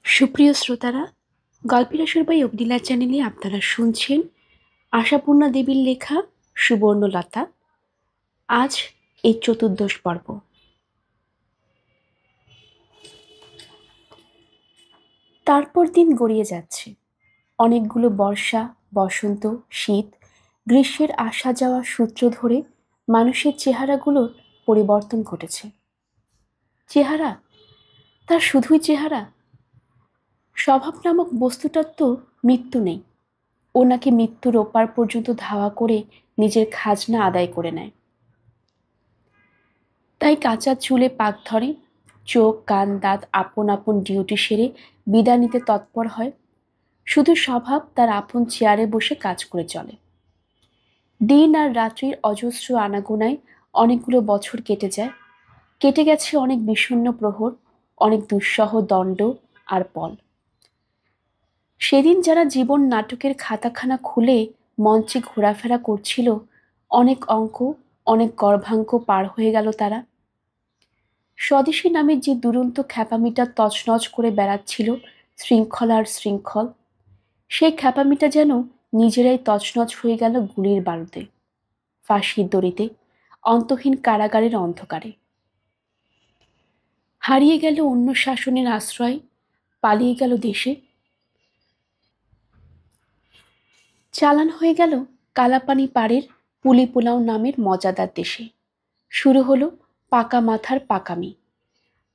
সুপ্রিয় শ্রোতারা, গল্পের আসর বাই অগ্নিলা চ্যানেলে আপনারা শুনছেন আশাপূর্ণা দেবীর লেখা সুবর্ণলতা। আজ এই চতুর্দশ পর্ব। তারপর দিন গড়িয়ে যাচ্ছে। অনেকগুলো বর্ষা, বসন্ত, শীত, গ্রীষ্মের আসা যাওয়া সূত্র ধরে মানুষের চেহারাগুলোর পরিবর্তন ঘটেছে। চেহারা, তার শুধুই চেহারা। স্বভাব নামক বস্তুটার তো মৃত্যু নেই। ও নাকি মৃত্যুর ওপার পর্যন্ত ধাওয়া করে নিজের খাজনা আদায় করে নেয়। তাই কাঁচা চুলে পাক ধরে, চোখ কান দাঁত আপন আপন ডিউটি সেরে বিদায় নিতে তৎপর হয়। শুধু স্বভাব তার আপন চেয়ারে বসে কাজ করে চলে। দিন আর রাত্রির অজস্র আনাগোনায় অনেকগুলো বছর কেটে যায়। কেটে গেছে অনেক বিষণ্ণ প্রহর, অনেক দুঃসহ দণ্ড আর পল। সেদিন যারা জীবন নাটকের খাতাখানা খুলে মঞ্চে ঘোরাফেরা করছিল, অনেক অঙ্ক, অনেক গর্ভাঙ্ক পার হয়ে গেল তারা। স্বদেশী নামের যে দুরন্ত খ্যাপামিটা তছনছ করে বেড়াচ্ছিল শৃঙ্খল আর শৃঙ্খল, সেই খ্যাপামিটা যেন নিজেরাই তছনছ হয়ে গেল গুলির বারুদে, ফাঁসির দড়িতে, অন্তহীন কারাগারের অন্ধকারে। হারিয়ে গেল অন্য শাসনের আশ্রয়, পালিয়ে গেল দেশে। চালান হয়ে গেল কালাপানি পাড়ের পুলি পোলাও নামের মজাদার দেশে। শুরু হলো পাকা মাথার পাকামি,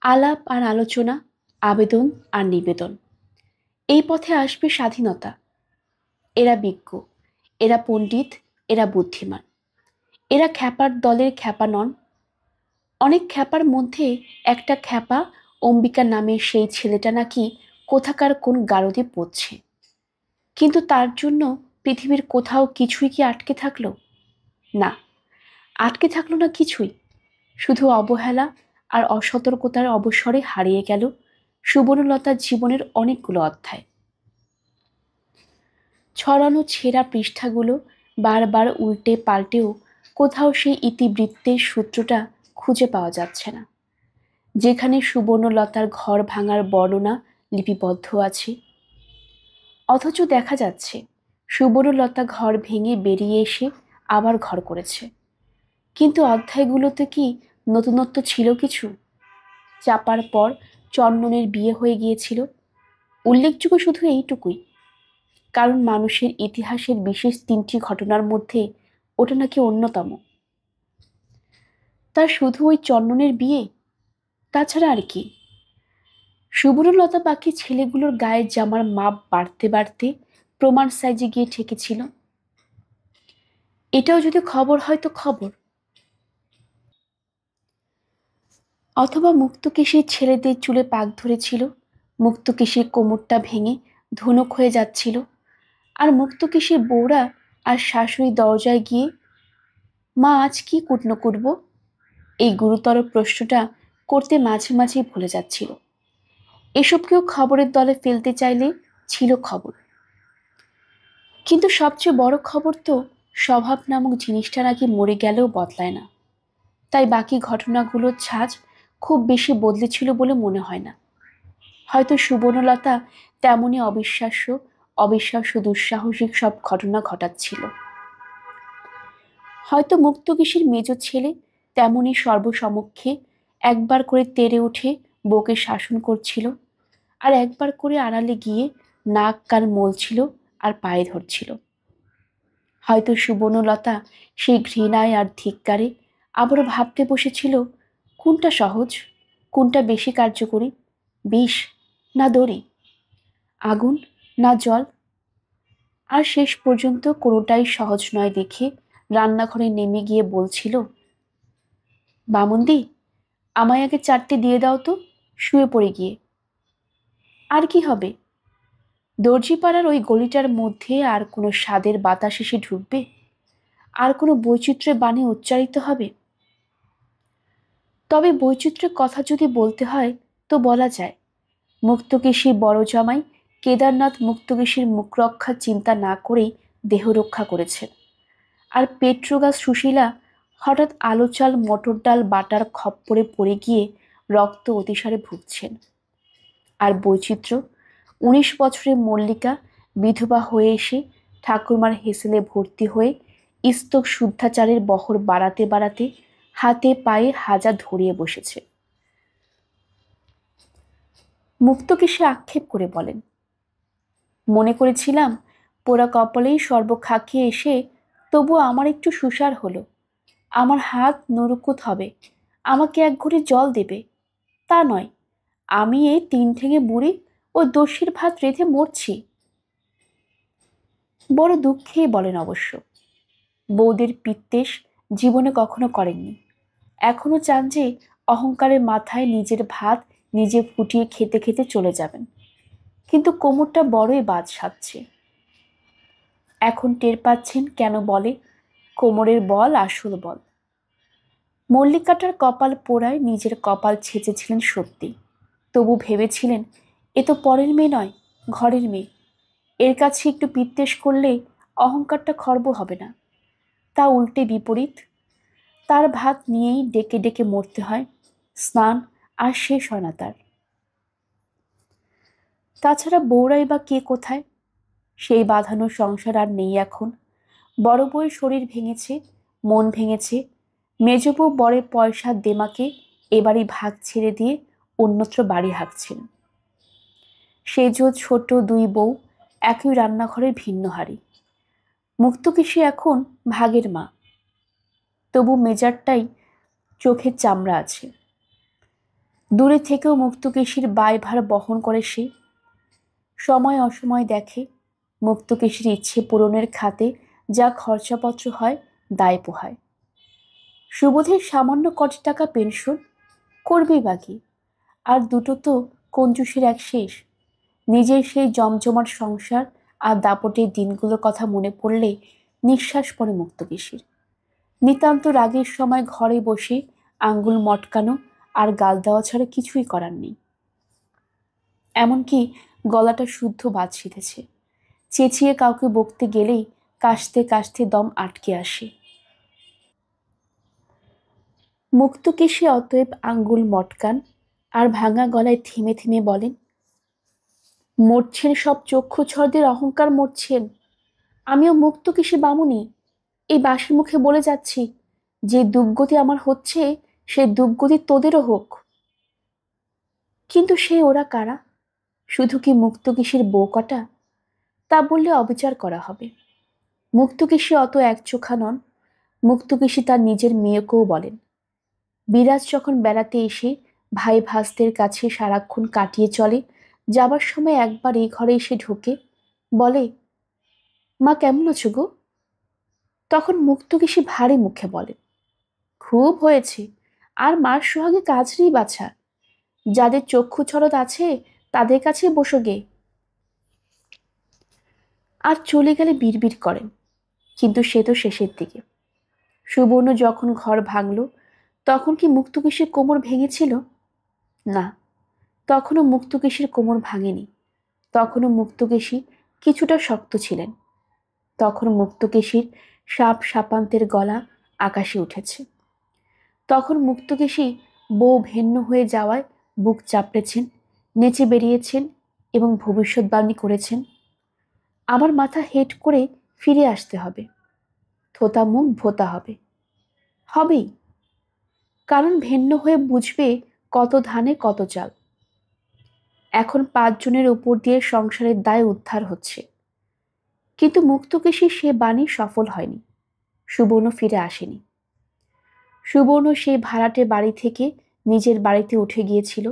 আলাপ আর আলোচনা, আবেদন আর নিবেদন। এই পথে আসবে স্বাধীনতা। এরা বিজ্ঞ, এরা পণ্ডিত, এরা বুদ্ধিমান, এরা খ্যাপার দলের খ্যাপা নন। অনেক খ্যাপার মধ্যে একটা খ্যাপা অম্বিকা নামের সেই ছেলেটা নাকি কোথাকার কোন গারদে পড়ছে। কিন্তু তার জন্য পৃথিবীর কোথাও কিছুই কি আটকে থাকলো? না, আটকে থাকলো না কিছুই। শুধু অবহেলা আর অসতর্কতার অবসরে হারিয়ে গেল সুবর্ণলতার জীবনের অনেকগুলো অধ্যায়। ছড়ানো ছেঁড়া পৃষ্ঠাগুলো বারবার উল্টে পাল্টেও কোথাও সেই ইতিবৃত্তের সূত্রটা খুঁজে পাওয়া যাচ্ছে না, যেখানে সুবর্ণলতার ঘর ভাঙার বর্ণনা লিপিবদ্ধ আছে। অথচ দেখা যাচ্ছে সুবর্ণলতা ঘর ভেঙে বেরিয়ে এসে আবার ঘর করেছে। কিন্তু অধ্যায়গুলোতে কি নতুনত্ব ছিল কিছু? চাপার পর চন্দনের বিয়ে হয়ে গিয়েছিল। উল্লেখযোগ্য শুধু এইটুকুই, কারণ মানুষের ইতিহাসের বিশেষ 3টি ঘটনার মধ্যে ওটা নাকি অন্যতম। তার শুধু ওই চন্দনের বিয়ে, তাছাড়া আর কি? সুবর্ণলতা বাকি ছেলেগুলোর গায়ের জামার মাপ বাড়তে বাড়তে প্রমাণ সাইজে গিয়ে ঠেকেছিল। এটাও যদি খবর হয় তো খবর। অথবা মুক্তকেশীর ছেলেদের চুলে পাক ধরেছিল, মুক্তকেশীর কোমরটা ভেঙে ধনুক হয়ে যাচ্ছিল, আর মুক্তকেশীর বউরা আর শাশুড়ি দরজায় গিয়ে, মা আজ কি কুটনো করব, এই গুরুতর প্রশ্নটা করতে মাঝে মাঝেই ভুলে যাচ্ছিল। এসবকেও খবরের দলে ফেলতে চাইলে ছিল খবর। কিন্তু সবচেয়ে বড় খবর তো স্বভাব নামক জিনিসটা নাকি মরে গেলেও বদলায় না। তাই বাকি ঘটনাগুলোর ছাঁচ খুব বেশি বদলেছিল বলে মনে হয় না। হয়তো সুবর্ণলতা তেমনই অবিশ্বাস্য অবিশ্বাস্য দুঃসাহসিক সব ঘটনা ঘটাচ্ছিল। হয়তো মুক্তকেশীর মেজ ছেলে তেমনই সর্বসমক্ষে একবার করে তেড়ে উঠে বউকে শাসন করছিল, আর একবার করে আড়ালে গিয়ে নাক কান মলছিল আর পায়ে ধরছিল। হয়তো সুবর্ণলতা সেই ঘৃণায় আর ধিক্কারে আবারও ভাবতে বসেছিল, কোনটা সহজ, কোনটা বেশি কার্যকরী, বিষ না দড়ি, আগুন না জল। আর শেষ পর্যন্ত কোনোটাই সহজ নয় দেখে রান্নাঘরে নেমে গিয়ে বলছিল, বামুন্দি, আমায় আগে 4টে দিয়ে দাও তো, শুয়ে পড়ে গিয়ে। আর কি হবে? দর্জিপাড়ার ওই গলিটার মধ্যে আর কোনো স্বাদের বাতাস এসে ঢুকবে? আর কোনো বৈচিত্র্যের বাণী উচ্চারিত হবে? তবে বৈচিত্র্যের কথা যদি বলতে হয় তো বলা যায়, মুক্তকেশীর বড় জামাই কেদারনাথ মুক্তকেশীর মুখরক্ষার চিন্তা না করেই দেহ রক্ষা করেছেন, আর পেট্রোগাছ সুশীলা হঠাৎ আলো চাল মটর ডাল বাটার খপ্পরে পড়ে গিয়ে রক্ত অতিসারে ভুগছেন। আর বৈচিত্র্য, 19 বছরের মল্লিকা বিধবা হয়ে এসে ঠাকুরমার হেসেলে ভর্তি হয়ে ইস্তক শুদ্ধাচারের বহর বাড়াতে বাড়াতে হাতে পায়ে হাজা ধরিয়ে বসেছে। মুক্তকেশী আক্ষেপ করে বলেন, মনে করেছিলাম পোড়া কপালেই সর্বখাকিয়ে এসে তবু আমার একটু সুসার হলো। আমার হাত নরকুত হবে, আমাকে এক ঘড়ি জল দেবে, তা নয়। আমি এই 3 ঠেঙে বুড়ি ও দস্যির ভাত রেঁধে মরছি। বড় দুঃখেই বলেন অবশ্য। বৌদের পিত্তেশ জীবনে কখনো করেননি। এখনো চান যে অহংকারের মাথায় নিজের ভাত নিজে ফুটিয়ে খেতে খেতে চলে যাবেন, কিন্তু কোমরটা বড়ই বাদ সাধছে। এখন টের পাচ্ছেন কেন বলে কোমরের বল আসল বল। মল্লিকাটার কপাল পোড়ায় নিজের কপাল ছেঁচেছিলেন সত্যি, তবু ভেবেছিলেন এ তো পরের মেয়ে নয়, ঘরের মেয়ে। এর কাছে একটু পিত্তেশ করলেই অহংকারটা খর্ব হবে না। তা উল্টে বিপরীত। তার ভাত নিয়েই ডেকে ডেকে মরতে হয়, স্নান আর শেষ হয় না তার। তাছাড়া বউরাই বা কে কোথায়? সেই বাঁধানো সংসার আর নেই এখন। বড় বউয়ের শরীর ভেঙেছে, মন ভেঙেছে। মেজ বউ বরের পয়সার দেমাকে এবারই ভাগ ছেড়ে দিয়ে অন্যত্র বাড়ি হাঁকছেন। সেজ ছোট 2 বউ একই রান্নাঘরের ভিন্ন হাড়ি। মুক্তকেশী এখন ভাগের মা, তবু মেজারটাই চোখের চামড়া আছে। দূরে থেকেও মুক্তকেশীর দায়ভার বহন করে সে। সময় অসময় দেখে মুক্তকেশীর ইচ্ছে পূরণের খাতে যা খরচাপত্র হয় দায় পোহায়। সুবোধের সামান্য কত টাকা পেনশন, করবেই বাকি। আর দুটো তো কঞ্জুসের এক শেষ। নিজের সেই জমজমাট সংসার আর দাপটের দিনগুলোর কথা মনে পড়লে নিঃশ্বাস পড়ে মুক্তকেশীর। নিতান্ত রাগের সময় ঘরে বসে আঙ্গুল মটকানো আর গাল দেওয়া ছাড়া কিছুই করার নেই। এমনকি গলাটা শুদ্ধ বাদ শিখেছে। চেঁচিয়ে কাউকে বকতে গেলেই কাশতে কাশতে দম আটকে আসে। মুক্তকেশী অতএব আঙ্গুল মটকান আর ভাঙা গলায় থেমে থেমে বলেন, মরছেন সব চক্ষুছরদের অহংকার মরছেন। আমিও মুক্তকেশী বামুনি, এই বাসি মুখে বলে যাচ্ছি, যে দুর্গতি আমার হচ্ছে সে দুর্গতি তোদেরও হোক। কিন্তু সে ওরা কারা? শুধু কি মুক্তকেশীর বউ কটা? তা বললে অবিচার করা হবে। মুক্তকেশী অত একচোখা নন। মুক্তকেশী তার নিজের মেয়েকেও বলেন। বিরাজ যখন বেড়াতে এসে ভাই ভাস্তের কাছে সারাক্ষণ কাটিয়ে চলে, যাবার সময় একবার এই ঘরে এসে ঢোকে, বলে, মা কেমন আছো গো? তখন মুক্তকেশী ভারী মুখে বলেন, খুব হয়েছে, আর মার সোহাগে কাজ নেই বাছা। যাদের চক্ষু ছরদ আছে তাদের কাছে বসো গে। আর চলে গেলে বিড়বিড় করেন, কিন্তু সে তো শেষের দিকে। সুবর্ণ যখন ঘর ভাঙল তখন কি মুক্তকেশীর কোমর ভেঙেছিল? না, তখনও মুক্তকেশীর কোমর ভাঙেনি। তখনও মুক্তকেশী কিছুটা শক্ত ছিলেন। তখন মুক্তকেশীর সাপ সাপান্তের গলা আকাশে উঠেছে। তখন মুক্তকেশী বউ ভেন্ন হয়ে যাওয়ায় বুক চাপড়েছেন, নেচে বেরিয়েছেন এবং ভবিষ্যৎবাণী করেছেন, আমার মাথা হেট করে ফিরে আসতে হবে, থোতা মুখ ভোতা হবে। হবেই, কারণ ভেন্ন হয়ে বুঝবে কত ধানে কত চাল। এখন 5 জনের উপর দিয়ে সংসারের দায় উদ্ধার হচ্ছে। কিন্তু মুক্তকেশী সে বাণী সফল হয়নি। সুবর্ণ ফিরে আসেনি। সুবর্ণ সেই ভাড়াটে বাড়ি থেকে নিজের বাড়িতে উঠে গিয়েছিল।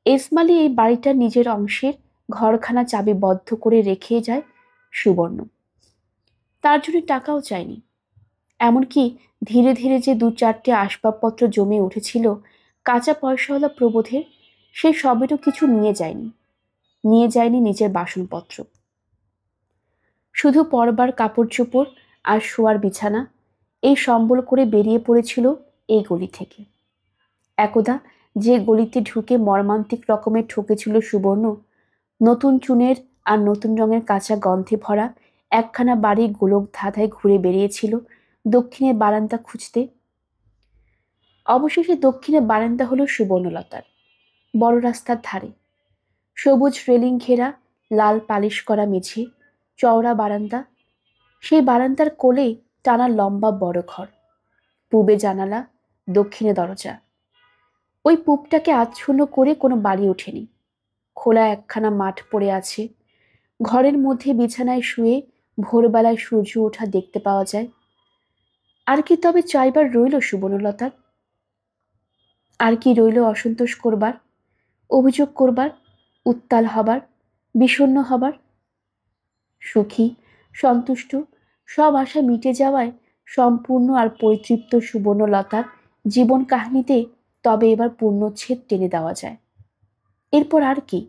এসমালি এই বাড়িটা নিজের অংশের ঘরখানা চাবি বদ্ধ করে রেখে যায় সুবর্ণ। তার জন্য টাকাও চায়নি। এমনকি ধীরে ধীরে যে 2-4টে আসবাবপত্র জমে উঠেছিল কাঁচা পয়সাওয়ালা প্রবোধের, সে সবেরও কিছু নিয়ে যায়নি। নিয়ে যায়নি নিজের বাসনপত্র। শুধু পরবার কাপড় চোপড় আর শোয়ার বিছানা এই সম্বল করে বেরিয়ে পড়েছিল এই গলি থেকে। একদা যে গলিতে ঢুকে মর্মান্তিক রকমের ঠকেছিল সুবর্ণ, নতুন চুনের আর নতুন রঙের কাঁচা গন্ধে ভরা একখানা বাড়ি গোলক ধাঁধায় ঘুরে বেরিয়েছিল দক্ষিণের বারান্দা খুঁজতে। অবশেষে দক্ষিণে বারান্দা হলো সুবর্ণলতার, বড় রাস্তার ধারে। সবুজ রেলিং ঘেরা, লাল পালিশ করা মেঝে, চওড়া বারান্দা। সেই বারান্দার কোলে টানা লম্বা বড় ঘর, পূবে জানালা, দক্ষিণে দরজা। ওই পূবটাকে আচ্ছন্ন করে কোনো বাড়ি ওঠেনি। খোলা একখানা মাঠ পড়ে আছে। ঘরের মধ্যে বিছানায় শুয়ে ভোরবেলায় সূর্য ওঠা দেখতে পাওয়া যায়। আর কি তবে চাইবার রইল সুবর্ণলতার? আর কি রইল অসন্তোষ করবার, অভিযোগ করবার, উত্তাল হবার, বিষণ্ণ হবার? সুখী, সন্তুষ্ট, সব আশা মিটে যাওয়ায় সম্পূর্ণ আর পরিতৃপ্ত সুবর্ণলতার জীবন কাহিনীতে তবে এবার পূর্ণচ্ছেদ টেনে দেওয়া যায়। এরপর আর কি?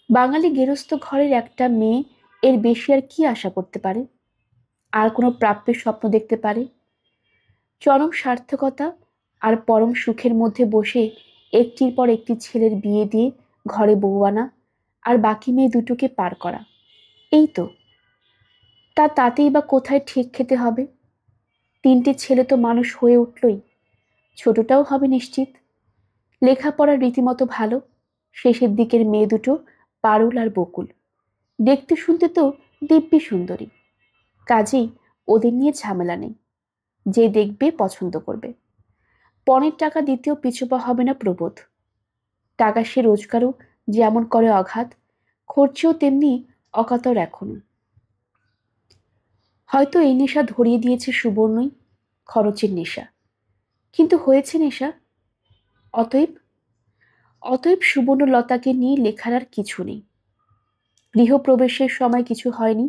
বাঙালি গেরস্থ ঘরের একটা মেয়ে এর বেশি আর কি আশা করতে পারে? আর কোনো প্রাপ্যের স্বপ্ন দেখতে পারে? চরম সার্থকতা আর পরম সুখের মধ্যে বসে একটির পর একটি ছেলের বিয়ে দিয়ে ঘরে বউ আনা, আর বাকি মেয়ে দুটোকে পার করা, এই তো। তাতেই বা কোথায় ঠিক খেতে হবে? তিনটে ছেলে তো মানুষ হয়ে উঠলই, ছোটটাও হবে নিশ্চিত। লেখাপড়ার রীতিমতো ভালো, শেষের দিকের মেয়ে দুটো পারুল আর বকুল। দেখতে শুনতে তো দিব্যি সুন্দরী। কাজেই ওদের নিয়ে ঝামেলা নেই। যে দেখবে পছন্দ করবে। পণের টাকা দিতেও পিছুপা হবে না প্রবোধ। টাকা সে রোজগারও যেমন করে অগাধ, খরচেও তেমনি অকাতর এখনো। হয়তো এই নেশা ধরিয়ে দিয়েছে সুবর্ণই, খরচের নেশা। কিন্তু হয়েছে নেশা। অতএব অতএব সুবর্ণলতাকে নিয়ে লেখার আর কিছু নেই। গৃহপ্রবেশের সময় কিছু হয়নি,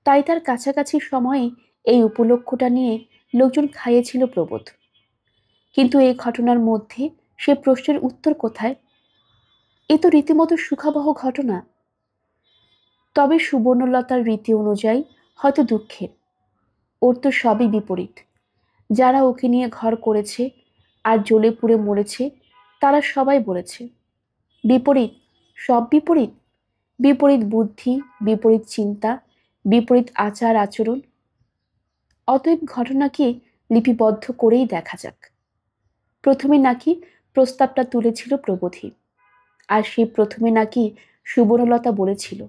তাই তার কাছাকাছি সময়ে এই উপলক্ষটা নিয়ে লোকজন খাইয়েছিল প্রবোধ। কিন্তু এই ঘটনার মধ্যে সে প্রশ্নের উত্তর কোথায়? এ তো রীতিমতো সুখাবহ ঘটনা। তবে সুবর্ণলতার রীতি অনুযায়ী হয়তো দুঃখের। ওর তো সবই বিপরীত। যারা ওকে নিয়ে ঘর করেছে আর জ্বলে পুড়ে মরেছে, তারা সবাই বলেছে বিপরীত, সব বিপরীত। বিপরীত বুদ্ধি, বিপরীত চিন্তা, বিপরীত আচার আচরণ। অতএব ঘটনাকে লিপিবদ্ধ করেই দেখা যাক। প্রথমে নাকি প্রস্তাবটা তুলেছিল প্রবোধী, আর সেই প্রথমে নাকি সুবর্ণলতা বলেছিল,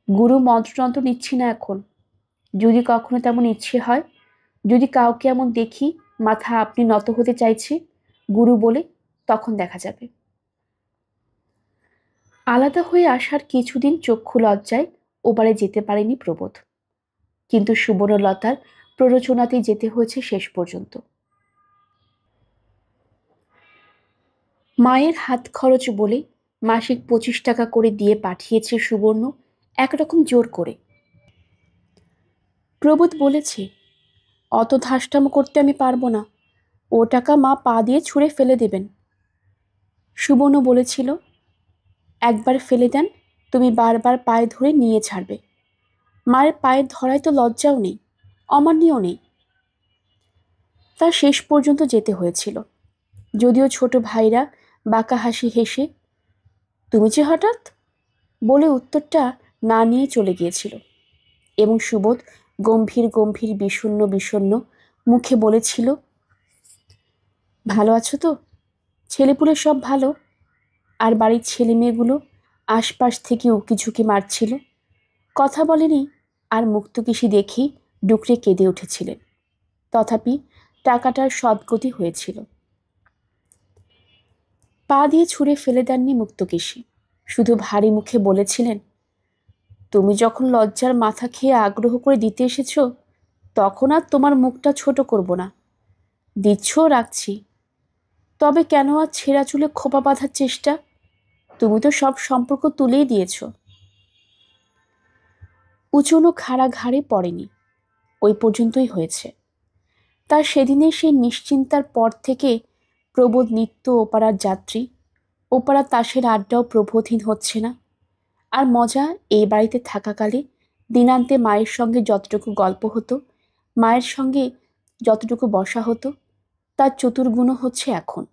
গুরু মন্ত্রতন্ত্র নিচ্ছি না এখন। যদি কখনো তেমন ইচ্ছে হয়, যদি কাউকে এমন দেখি মাথা আপনি নত হতে চাইছে গুরু বলে, তখন দেখা যাবে। আলাদা হয়ে আসার কিছুদিন চক্ষু লজ্জায় ওপারে যেতে পারেনি প্রবোধ। কিন্তু সুবর্ণলতার প্ররোচনাতেই যেতে হয়েছে শেষ পর্যন্ত। মায়ের হাত খরচ বলে মাসিক 25 টাকা করে দিয়ে পাঠিয়েছে সুবর্ণ, একরকম জোর করে। প্রবোধ বলেছে, অত ধাস্টামো করতে আমি পারবো না, ও টাকা মা পা দিয়ে ছুঁড়ে ফেলে দেবেন। সুবর্ণ বলেছিল, একবার ফেলে দেন, তুমি বারবার পায়ে ধরে নিয়ে ছাড়বে। মায়ের পায়ে ধরায় তো লজ্জাও নেই, অমান্যও নেই। তার শেষ পর্যন্ত যেতে হয়েছিল, যদিও ছোট ভাইরা বাঁকা হাসি হেসে তুমি যে হঠাৎ বলে উত্তরটা না নিয়ে চলে গিয়েছিল, এবং সুবোধ গম্ভীর গম্ভীর বিষণ্ণ বিষণ্ণ মুখে বলেছিল, ভালো আছো তো? ছেলেপুলে সব ভালো? আর বাড়ির ছেলে মেয়েগুলো আশপাশ থেকে উকিঝুঁকি মারছিল, কথা বলেনি, আর মুক্তকেশী দেখেই ডুকরে কেঁদে উঠেছিলেন। তথাপি টাকাটার সদ্গতি হয়েছিল। পা দিয়ে ছুঁড়ে ফেলে দেননি মুক্তকেশী, শুধু ভারী মুখে বলেছিলেন, তুমি যখন লজ্জার মাথা খেয়ে আগ্রহ করে দিতে এসেছ, তখন আর তোমার মুখটা ছোট করব না। দিচ্ছ, রাখছি। তবে কেন আর ছেঁড়া চুলে খোপা বাঁধার চেষ্টা? তুমি তো সব সম্পর্ক তুলেই দিয়েছ। উঁচুনো খাড়া ঘাড়ে পড়েনি, ওই পর্যন্তই হয়েছে। তার সেদিনে সেই নিশ্চিন্তার পর থেকে প্রবোধ নিত্য ওপারার যাত্রী। ওপারা তাসের আড্ডাও প্রবোধহীন হচ্ছে না। আর মজা এই বাড়িতে থাকাকালে দিনান্তে মায়ের সঙ্গে যতটুকু গল্প হতো, মায়ের সঙ্গে যতটুকু বসা হতো, তার চতুর্গুণ হচ্ছে এখন।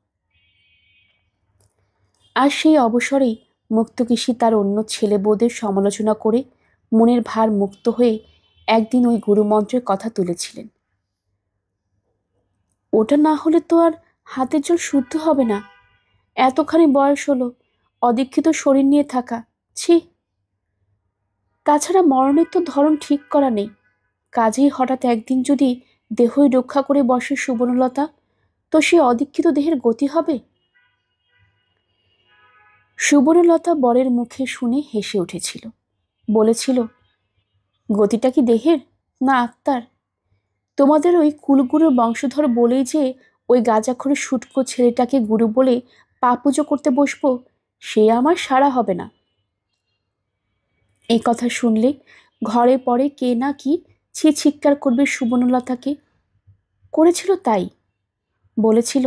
আর সেই অবসরেই মুক্তকেশী তার অন্য ছেলে বউদের সমালোচনা করে মনের ভার মুক্ত হয়ে একদিন ওই গুরুমন্ত্রের কথা তুলেছিলেন। ওটা না হলে তো আর হাতের জল শুদ্ধ হবে না। এতখানি বয়স হলো, অদীক্ষিত শরীর নিয়ে থাকা, ছি। তাছাড়া মরণের তো ধরন ঠিক করা নেই, কাজেই হঠাৎ একদিন যদি দেহই রক্ষা করে বসে সুবর্ণলতা, তো সে অদীক্ষিত দেহের গতি হবে? সুবর্ণলতা বরের মুখে শুনে হেসে উঠেছিল, বলেছিল, গতিটা কি দেহের না আত্মার? তোমাদের ওই কুলগুরু বংশধর বলেই যে ওই গাঁজাখড়ি শুটকো ছেলেটাকে গুরু বলে পা পুজো করতে বসবো, সে আমার সারা হবে না। এই কথা শুনলে ঘরে পরে কে না কি ছিৎকার করবে সুবর্ণলতাকে। করেছিল তাই, বলেছিল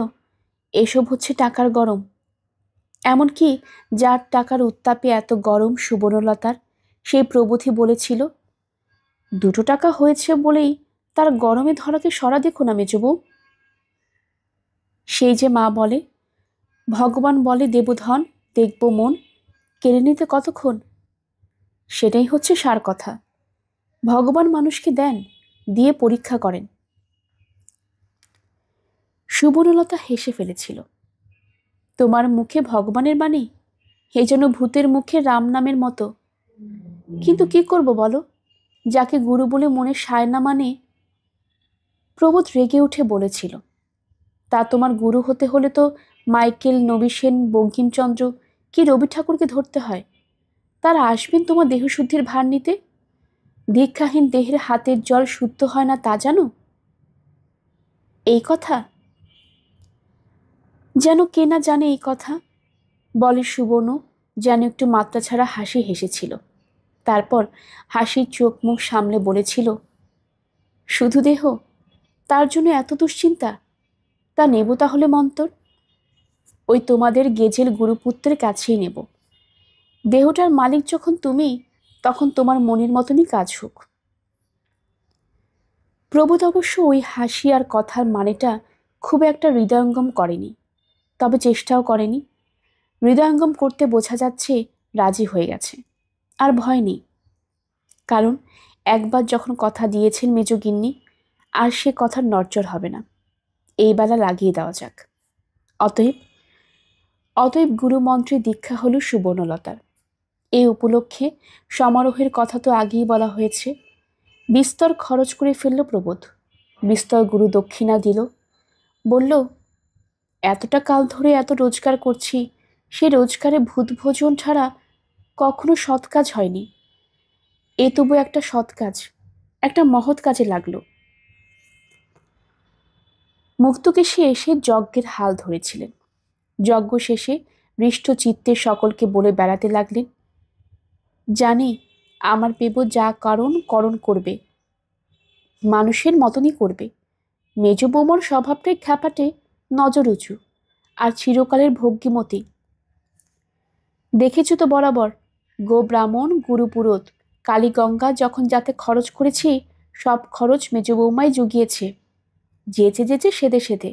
এসব হচ্ছে টাকার গরম। এমনকি যার টাকার উত্তাপে এত গরম সুবর্ণলতার, সেই প্রবোধী বলেছিল, 2 টাকা হয়েছে বলেই তার গরমে ধরাকে সরা দেখো না মেজবউ। সেই যে মা বলে, ভগবান বলে দেবধন দেখব মন, কেড়ে নিতে কতক্ষণ। সেটাই হচ্ছে সার কথা। ভগবান মানুষকে দেন, দিয়ে পরীক্ষা করেন। সুবর্ণলতা হেসে ফেলেছিল। তোমার মুখে ভগবানের বাণী, এই যেন ভূতের মুখে রাম নামের মতো। কিন্তু কি করব বলো, যাকে গুরু বলে মনে সায় না মানে। প্রবোধ রেগে উঠে বলেছিল, তা তোমার গুরু হতে হলে তো মাইকেল, নবীসেন, বঙ্কিমচন্দ্র কি রবি ঠাকুরকে ধরতে হয়। তারা আসবেন তোমার দেহশুদ্ধির ভার নিতে। দীক্ষাহীন দেহের হাতের জল শুদ্ধ হয় না তা জানো? এই কথা যেন কে না জানে এই কথা, বলে সুবর্ণ যেন একটু মাত্রা ছাড়া হাসি হেসেছিল। তারপর হাসির চোখ মুখ সামলে বলেছিল, শুধু দেহ, তার জন্য এত দুশ্চিন্তা? তা নেব তাহলে মন্তর, ওই তোমাদের গেজেল গুরুপুত্রের কাছেই নেব। দেহটার মালিক যখন তুমি, তখন তোমার মনের মতনই কাজ হোক। প্রবোধ অবশ্য ওই হাসি আর কথার মানেটা খুব একটা হৃদয়ঙ্গম করেনি, তবে চেষ্টাও করেনি। হৃদয়ঙ্গম করতে বোঝা যাচ্ছে রাজি হয়ে গেছে, আর ভয় নেই। কারণ একবার যখন কথা দিয়েছেন মেজগিন্নি, আর সে কথার নড়চড় হবে না। এই বেলা লাগিয়ে দেওয়া যাক। অতএব অতএব গুরুমন্ত্রে দীক্ষা হল সুবর্ণলতার। এই উপলক্ষে সমারোহের কথা তো আগেই বলা হয়েছে। বিস্তর খরচ করে ফেলল প্রবোধ, বিস্তর গুরু দক্ষিণা দিল। বলল, এতটা কাল ধরে এত রোজগার করছি, সে রোজগারে ভূত ভোজন ছাড়া কখনো সৎ কাজ হয়নি। এ তবু একটা সৎ কাজ, একটা মহৎ কাজে লাগলো। মুক্তকেশী এসে যজ্ঞের হাল ধরেছিলেন। যজ্ঞ শেষে হৃষ্ট চিত্তে সকলকে বলে বেড়াতে লাগলেন, জানি আমার পেব যা করণ করবে, মানুষের মতনই করবে। মেজ বৌমার স্বভাবটাই খ্যাপাটে, নজর উঁচু, আর চিরকালের ভগ্যিমতী। দেখেছ তো বরাবর, গো ব্রাহ্মণ, গুরু পুরোত, কালীগঙ্গা যখন যাতে খরচ করেছি, সব খরচ মেজ বৌমাই জুগিয়েছে, যেচে যেচে সেদে সেদে।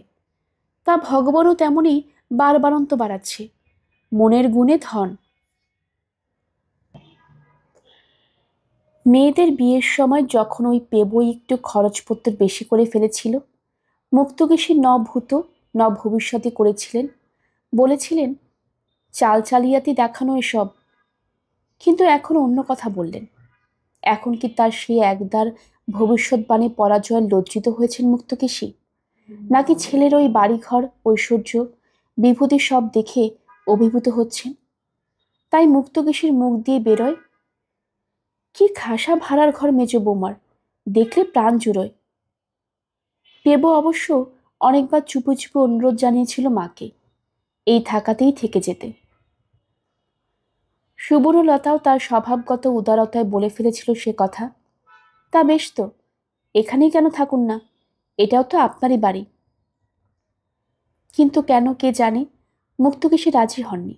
তা ভগবানও তেমনই বারবারন্ত বাড়াচ্ছে, মনের গুণে ধন। মেয়েদের বিয়ের সময় যখন ওই পেবই একটু খরচপত্র বেশি করে ফেলেছিল, মুক্তকেশী ন ভূত ন ভবিষ্যতে করেছিলেন, বলেছিলেন চাল চালিয়াতি দেখানো এসব। কিন্তু এখন অন্য কথা বললেন। এখন কি তার সেই একদার ভবিষ্যৎবাণী পরাজয় লজ্জিত হয়েছেন মুক্তকেশী, নাকি ছেলের ওই বাড়িঘর, ঐশ্বর্য, বিভূতি সব দেখে অভিভূত হচ্ছেন? তাই মুক্তকেশীর মুখ দিয়ে বেরোয়, কি খাসা ভাড়ার ঘর মেজ বৌমার, দেখলে প্রাণ জুড়োয়। পেবো অবশ্য অনেকবার চুপে চুপে অনুরোধ জানিয়েছিল মাকে এই থাকাতেই থেকে যেতে। সুবর্ণলতাও তার স্বভাবগত উদারতায় বলে ফেলেছিল সে কথা। তা বেশ তো, এখানেই কেন থাকুন না, এটাও তো আপনারই বাড়ি। কিন্তু কেন কে জানে মুক্তকেশী রাজি হননি।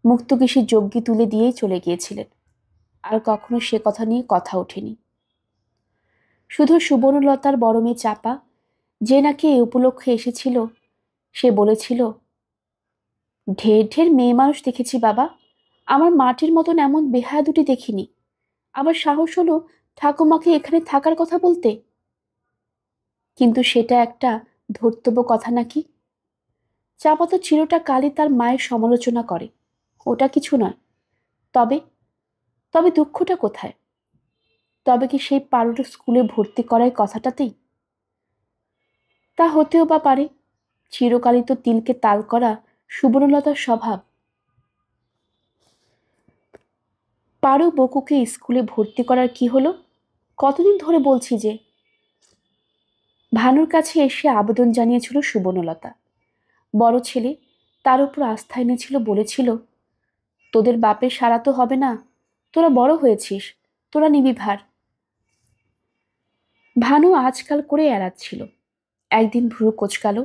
মুক্তকেশী যজ্ঞি তুলে দিয়েই চলে গিয়েছিলেন, আর কখনো সে কথা নিয়ে কথা ওঠেনি। শুধু সুবর্ণলতার বড় মেয়ে চাপা, যে নাকি এই উপলক্ষে এসেছিল, সে বলেছিল, ঢের ঢের মেয়ে মানুষ দেখেছি বাবা, আমার মাটির মতন এমন বেহায়া দুটি দেখিনি। আবার সাহস হলো ঠাকুমাকে এখানে থাকার কথা বলতে। কিন্তু সেটা একটা ধর্তব্য কথা নাকি? চাপা তো চিরটা কালই তার মায়ের সমালোচনা করে, ওটা কিছু নয়। তবে তবে দুঃখটা কোথায়? তবে কি সেই পারুর স্কুলে ভর্তি করার কথাটাতেই? তা হতেও বা পারে। চিরকালই তো তিলকে তাল করা সুবর্ণলতার স্বভাব। পারু বকুকে স্কুলে ভর্তি করার কি হলো? কতদিন ধরে বলছি যে। ভানুর কাছে এসে আবেদন জানিয়েছিল সুবর্ণলতা। বড় ছেলে, তার উপর আস্থা এনেছিল, বলেছিল, তোদের বাপের সারা তো হবে না, তোরা বড় হয়েছিস, তোরা নিবি ভার। ভানু আজকাল করে এড়াচ্ছিল। একদিন ভ্রু কোচকাল,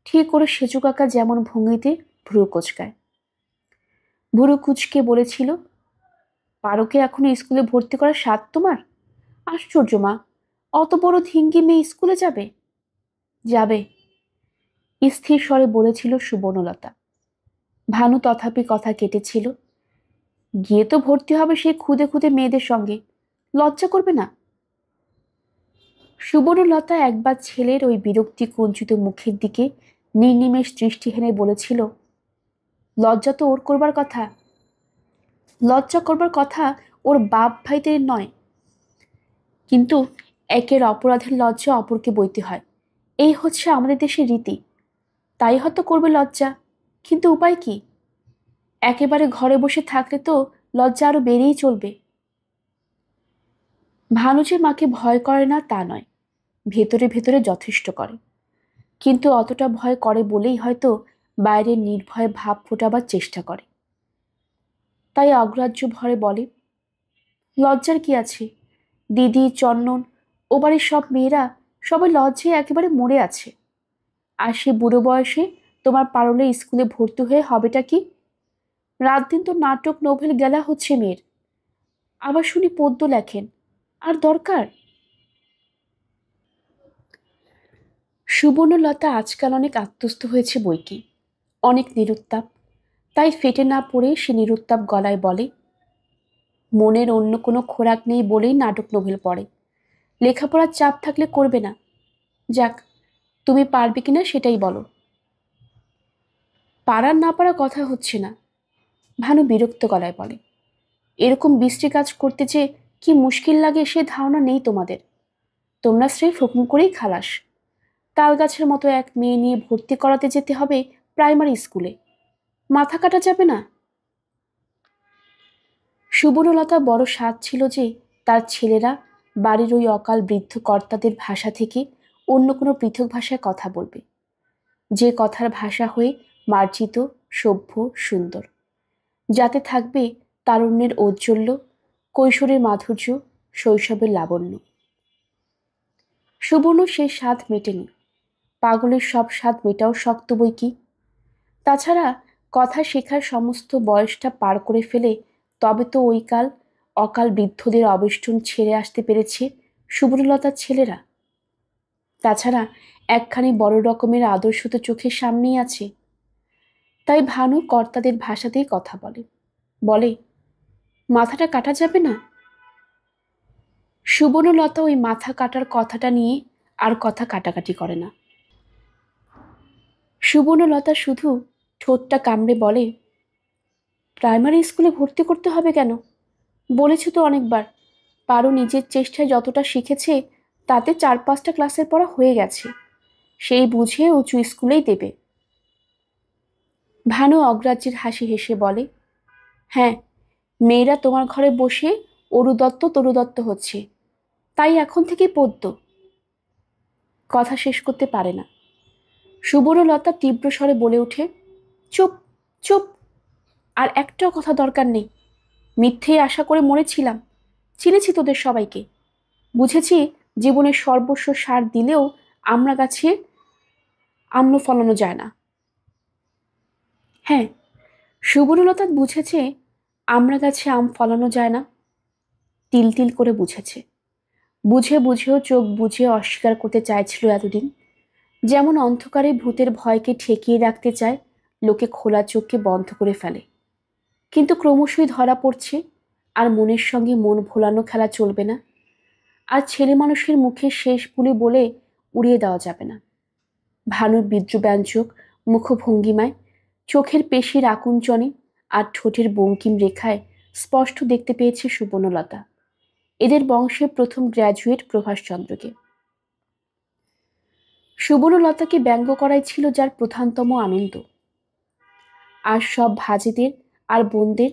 ঠিক করে সেজু কাকা যেমন ভঙ্গিতে ভ্রু কোচকায়। ভুরু কুচকে বলেছিল, পারোকে এখনো স্কুলে ভর্তি করার স্বাদ তোমার? আশ্চর্য মা, অত বড় ধিঙ্গি মেয়ে স্কুলে যাবে? যাবে, স্থির স্বরে বলেছিল সুবর্ণলতা। ভানু তথাপি কথা কেটেছিল, গিয়ে তো ভর্তি হবে সে খুদে খুদে মেয়েদের সঙ্গে, লজ্জা করবে না? সুবর্ণলতা একবার ছেলের ওই বিরক্তি কুঞ্চিত মুখের দিকে নির্নিমেষ দৃষ্টি হেনে বলেছিল, লজ্জা তো ওর করবার কথা, লজ্জা করবার কথা ওর বাপ ভাইদের নয়, কিন্তু একের অপরাধের লজ্জা অপরকে বইতে হয়, এই হচ্ছে আমাদের দেশের রীতি। তাই হয়তো করবে লজ্জা, কিন্তু উপায় কি? একেবারে ঘরে বসে থাকলে তো লজ্জা আরো বেড়েই চলবে। ভানু যে মাকে ভয় করে না তা নয়, ভেতরে ভেতরে যথেষ্ট করে, কিন্তু অতটা ভয় করে বলেই হয়তো বাইরের নির্ভয় ভাব ফোটাবার চেষ্টা করে। তাই অগ্রাহ্য ভরে বলে, লজ্জার কি আছে? দিদি, চন্দন, ও বাড়ির সব মেয়েরা সবাই লজ্জায় একেবারে মরে আছে। আর সে বুড়ো বয়সে তোমার পারলে স্কুলে ভর্তি হয়ে হবেটা কি? রাত দিন তো নাটক নোভেল গেলা হচ্ছে মেয়ের, আবার শুনি পদ্য লেখেন, আর দরকার? সুবর্ণলতা আজকাল অনেক আত্মস্থ হয়েছে বইকি, অনেক নিরুত্তাপ। তাই ফেটে না পড়ে সে নিরুত্তাপ গলায় বলে, মনের অন্য কোনো খোরাক নেই বলেই নাটক নোভেল পড়ে, লেখাপড়ার চাপ থাকলে করবে না। যাক, তুমি পারবে কিনা সেটাই বলো। পারার না পারা কথা হচ্ছে না, ভানু বিরক্ত গলায় বলে। এরকম বিশ্রী কাজ করতে যে কি মুশকিল লাগে সে ধারণা নেই তোমাদের। তোমরা স্রেফ হুকুম করেই খালাস। তাল গাছের মতো এক মেয়ে নিয়ে ভর্তি করাতে যেতে হবে প্রাইমারি স্কুলে, মাথা কাটা যাবে না? সুবর্ণলতা বড় স্বাদ ছিল যে তার ছেলেরা বাড়ির ওই অকাল বৃদ্ধ কর্তাদের ভাষা থেকে অন্য কোনো পৃথক ভাষায় কথা বলবে, যে কথার ভাষা হয়ে মার্জিত, সভ্য, সুন্দর, যাতে থাকবে তারুণ্যের ঔজ্জ্বল্য, কৈশোরের মাধুর্য, শৈশবের লাবণ্য। সুবর্ণ সেই স্বাদ মেটেনি, পাগলের সব স্বাদ মেটাও শক্ত বই কি। তাছাড়া কথা শেখার সমস্ত বয়সটা পার করে ফেলে তবে তো ওই কাল অকাল বৃদ্ধদের অবেষ্টন ছেড়ে আসতে পেরেছে সুবর্ণলতার ছেলেরা। তাছাড়া একখানি বড় রকমের আদর্শ তো চোখের সামনেই আছে। তাই ভানু কর্তাদের ভাষাতেই কথা বলে, বলে, মাথাটা কাটা যাবে না? সুবর্ণলতা ওই মাথা কাটার কথাটা নিয়ে আর কথা কাটাকাটি করে না। সুবর্ণলতা শুধু ঠোঁটটা কামড়ে বলে, প্রাইমারি স্কুলে ভর্তি করতে হবে কেন? বলেছি তো অনেকবার, পারো নিজের চেষ্টায় যতটা শিখেছে তাতে 4-5টা ক্লাসের পড়া হয়ে গেছে, সেই বুঝে উঁচু স্কুলেই দেবে। ভানু অগ্রাহ্যের হাসি হেসে বলে, হ্যাঁ, মেয়েরা তোমার ঘরে বসে অরুদত্ত তরুদত্ত হচ্ছে, তাই এখন থেকেই পদ্য। কথা শেষ করতে পারে না। সুবর্ণলতা তীব্র স্বরে বলে ওঠে, চুপ, চুপ, আর একটাও কথা দরকার নেই। মিথ্যেই আশা করে মরেছিলাম, চিনেছি তোদের সবাইকে, বুঝেছি জীবনের সর্বস্ব সার দিলেও আমরা গাছে আম্ল ফলানো যায় না। হ্যাঁ, সুবর্ণলতা বুঝেছে আমরা গাছে আম ফলানো যায় না, তিল তিল করে বুঝেছে। বুঝে বুঝেও চোখ বুঝে অস্বীকার করতে চাইছিল এতদিন, যেমন অন্ধকারে ভূতের ভয়কে ঠেকিয়ে রাখতে চায়, লোকে খোলা চোখকে বন্ধ করে ফেলে। কিন্তু ক্রমশই ধরা পড়ছে আর মনের সঙ্গে মন ভোলানো খেলা চলবে না, আর ছেলে মানুষের মুখে শেষ বুলি বলে উড়িয়ে দেওয়া যাবে না। ভানুর বিদ্রুব্যঞ্জক মুখভঙ্গিমায়, চোখের পেশির আকুঞ্চনে আর ঠোঁটের বঙ্কিম রেখায় স্পষ্ট দেখতে পেয়েছে সুবর্ণলতা এদের বংশের প্রথম গ্র্যাজুয়েট প্রভাষচন্দ্রকে। সুবর্ণলতাকে ব্যঙ্গ করাই ছিল যার প্রধানতম আনন্দ। আর সব ভাজেদের আর বোনদের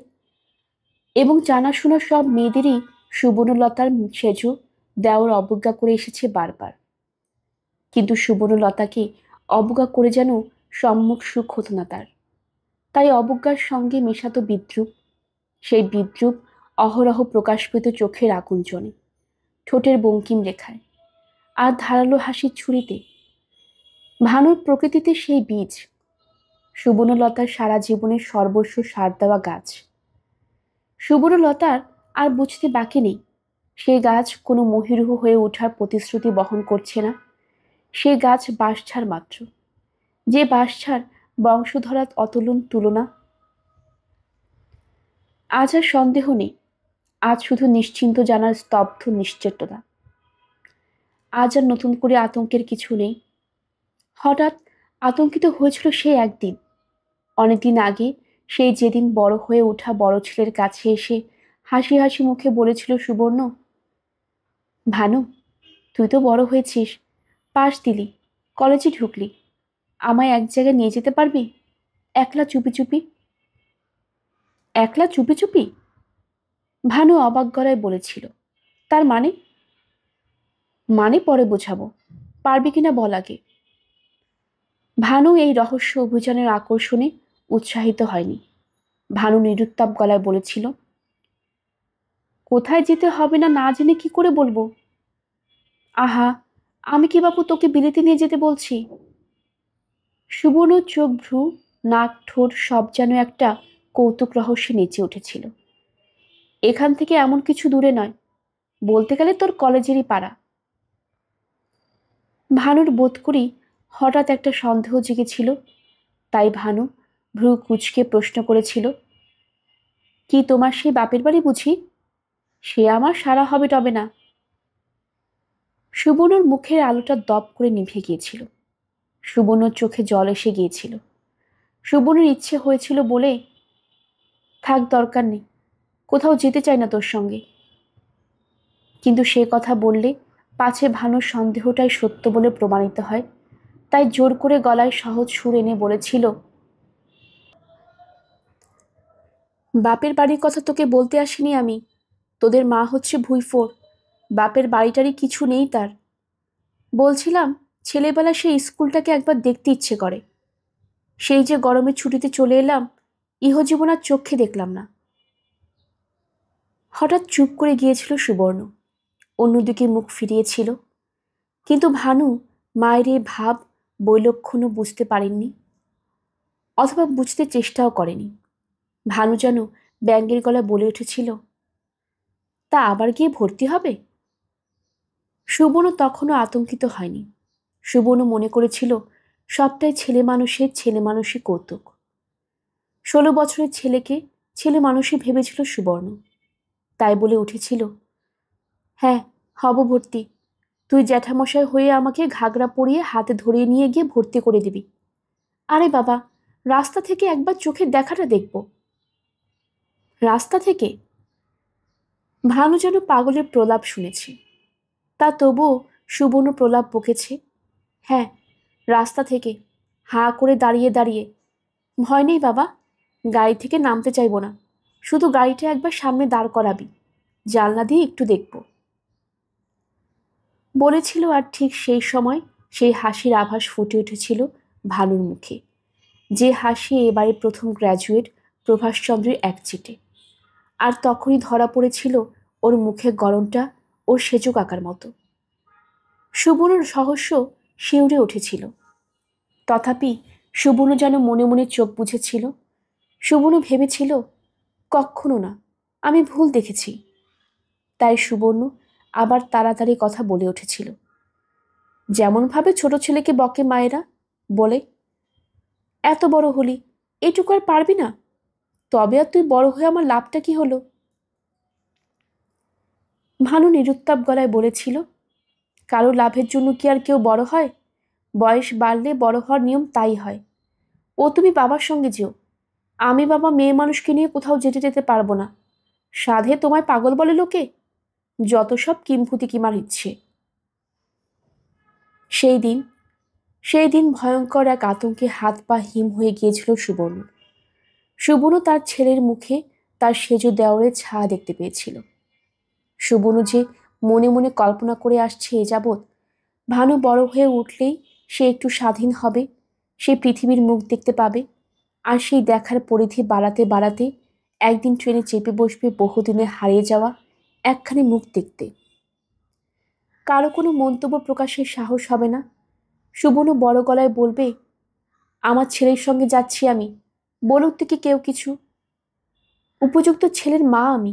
এবং জানাশোনা সব মেয়েদেরই সুবর্ণলতার সেজো দেওয়ার অবজ্ঞা করে এসেছে বারবার। কিন্তু সুবর্ণলতাকে অবজ্ঞা করে যেন সম্মুখ সুখ হতো না তার। তাই অবজ্ঞার সঙ্গে মেশাতো বিদ্রুপ। সেই বিদ্রুপ অহরহ প্রকাশ পেত চোখের আকুঞ্চনে, ঠোঁটের বঙ্কিম রেখায়, আর ধারালো হাসির ছুরিতে। ভানুর প্রকৃতিতে সেই বীজ, সুবর্ণলতার সারা জীবনের সর্বস্ব সার দেওয়া গাছ। সুবর্ণলতার আর বুঝতে বাকি নেই সেই গাছ কোনো মহিরুহ হয়ে ওঠার প্রতিশ্রুতি বহন করছে না। সে গাছ বাঁশঝাড় মাত্র, যে বাঁশঝাড় বংশধরার অতুলন তুলনা। আজ আর সন্দেহ নেই, আজ শুধু নিশ্চিন্ত জানার স্তব্ধ নিশ্চেতনা। আজ আর নতুন করে আতঙ্কের কিছু নেই। হঠাৎ আতঙ্কিত হয়েছিল সে একদিন, অনেকদিন আগে, সেই যেদিন বড় হয়ে ওঠা বড় ছেলের কাছে এসে হাসি হাসি মুখে বলেছিল সুবর্ণ, ভানু, তুই তো বড় হয়েছিস, পাশ দিলি, কলেজে ঢুকলি, আমায় এক জায়গায় নিয়ে যেতে পারবি, একলা চুপি চুপি? একলা চুপি চুপি? ভানু অবাক গলায় বলেছিল। তার মানে? মানে পরে বোঝাবো, পারবি কিনা বল আগে। ভানু এই রহস্য অভিযানের আকর্ষণে উৎসাহিত হয়নি। ভানু নিরুত্তাপ গলায় বলেছিল, কোথায় যেতে হবে না না জেনে কি করে বলবো? আহা, আমি কি বাপু তোকে বিলেতে নিয়ে যেতে বলছি? সুবর্ণ চোখ ভ্রু নাক ঠোঁট সব যেন একটা কৌতুক রহস্যে নেচে উঠেছিল। এখান থেকে এমন কিছু দূরে নয়, বলতে গেলে তোর কলেজেরই পাড়া। ভানুর বোধ করি হঠাৎ একটা সন্দেহ জেগেছিল, তাই ভানু ভ্রু কুঁচকে প্রশ্ন করেছিল, কি তোমার সেই বাপের বাড়ি বুঝি? সে আমার সারা হবে টবে না। সুবর্ণর মুখের আলোটা দপ করে নিভে গিয়েছিল। সুবর্ণর চোখে জল এসে গিয়েছিল। সুবর্ণের ইচ্ছে হয়েছিল বলে, থাক, দরকার নেই, কোথাও যেতে চাই না তোর সঙ্গে। কিন্তু সে কথা বললে পাছে ভানুর সন্দেহটাই সত্য বলে প্রমাণিত হয়, তাই জোর করে গলায় সহজ সুর এনে বলেছিল, বাপের বাড়ির কথা তোকে বলতে আসিনি আমি। তোদের মা হচ্ছে ভুইফোড়, বাপের বাড়িটারই কিছু নেই তার। বলছিলাম, ছেলেবেলা সেই স্কুলটাকে একবার দেখতে ইচ্ছে করে। সেই যে গরমের ছুটিতে চলে এলাম, ইহজীবন আর চোখে দেখলাম না। হঠাৎ চুপ করে গিয়েছিল সুবর্ণ, অন্যদিকে মুখ ফিরিয়েছিল। কিন্তু ভানু মায়ের এই ভাব বৈলক্ষণ্য বুঝতে পারেননি, অথবা বুঝতে চেষ্টাও করেনি। ভানু যেন ব্যঙ্গের গলায় বলে উঠেছিল, তা আবার গিয়ে ভর্তি হবে? সুবর্ণ তখনও আতঙ্কিত হয়নি। সুবর্ণ মনে করেছিল সবটাই ছেলে মানুষই কৌতুক। 16 বছরের ছেলেকে ছেলে মানুষই ভেবেছিল সুবর্ণ, তাই বলে উঠেছিল, হ্যাঁ, হব ভর্তি। তুই জ্যাঠামশাই হয়ে আমাকে ঘাগরা পরিয়ে হাতে ধরিয়ে নিয়ে গিয়ে ভর্তি করে দিবি। আরে বাবা, রাস্তা থেকে একবার চোখের দেখাটা দেখব। রাস্তা থেকে? ভানু যেন পাগলের প্রলাপ শুনেছে, তা তবুও সুবর্ণ প্রলাপ বকেছে, হ্যাঁ, রাস্তা থেকে, হাঁ করে দাঁড়িয়ে দাঁড়িয়ে। ভয় নেই বাবা, গাড়ি থেকে নামতে চাইব না, শুধু গাড়িটা একবার সামনে দাঁড় করাবি, জানলা দিয়ে একটু দেখব। বলেছিল, আর ঠিক সেই সময় সেই হাসির আভাস ফুটে উঠেছিল ভানুর মুখে, যে হাসি এবারে প্রথম গ্র্যাজুয়েট প্রভাষচন্দ্রের একচিটে। আর তখনই ধরা পড়েছিল ওর মুখের গরমটা ওর সেজো কাকার মতো। সুবর্ণর সহস্য শিউরে উঠেছিল। তথাপি সুবর্ণ যেন মনে মনে চোখ বুঝেছিল। সুবর্ণ ভেবেছিল, কক্ষনো না, আমি ভুল দেখেছি। তাই সুবর্ণ আবার তাড়াতাড়ি কথা বলে উঠেছিল, যেমনভাবে ছোট ছেলেকে বকে মায়েরা, বলে, এত বড় হলি, এটুকু আর পারবি না? তবে আর তুই বড় হয়ে আমার লাভটা কি হলো? ভানু নিরুত্তাপ গলায় বলেছিল, কারো লাভের জন্য কি আর কেউ বড় হয়? বয়স বাড়লে বড় হওয়ার নিয়ম তাই হয়। ও তুমি বাবার সঙ্গে যেও, আমি বাবা মেয়ে মানুষকে নিয়ে কোথাও যেতে যেতে পারবো না। সাধে তোমায় পাগল বলে লোকে, যত সব কিমপুতি কিমার ইচ্ছে। সেই দিন সেই দিন ভয়ঙ্কর এক আতঙ্কে হাত পা হিম হয়ে গিয়েছিল সুবর্ণ। সুবর্ণ তার ছেলের মুখে তার সেজ দেওরের ছায়া দেখতে পেয়েছিল। সুবর্ণ যে মনে মনে কল্পনা করে আসছে এ যাবৎ, ভানু বড় হয়ে উঠলেই সে একটু স্বাধীন হবে, সে পৃথিবীর মুখ দেখতে পাবে, আর সেই দেখার পরিধি বাড়াতে বাড়াতে একদিন ট্রেনে চেপে বসবে বহুদিনে হারিয়ে যাওয়া একখানি মুখ দেখতে। কারো কোনো মন্তব্য প্রকাশের সাহস হবে না। সুবর্ণ বড় গলায় বলবে, আমার ছেলের সঙ্গে যাচ্ছি আমি, বলুক তো কি কেউ কিছু। উপযুক্ত ছেলের মা আমি,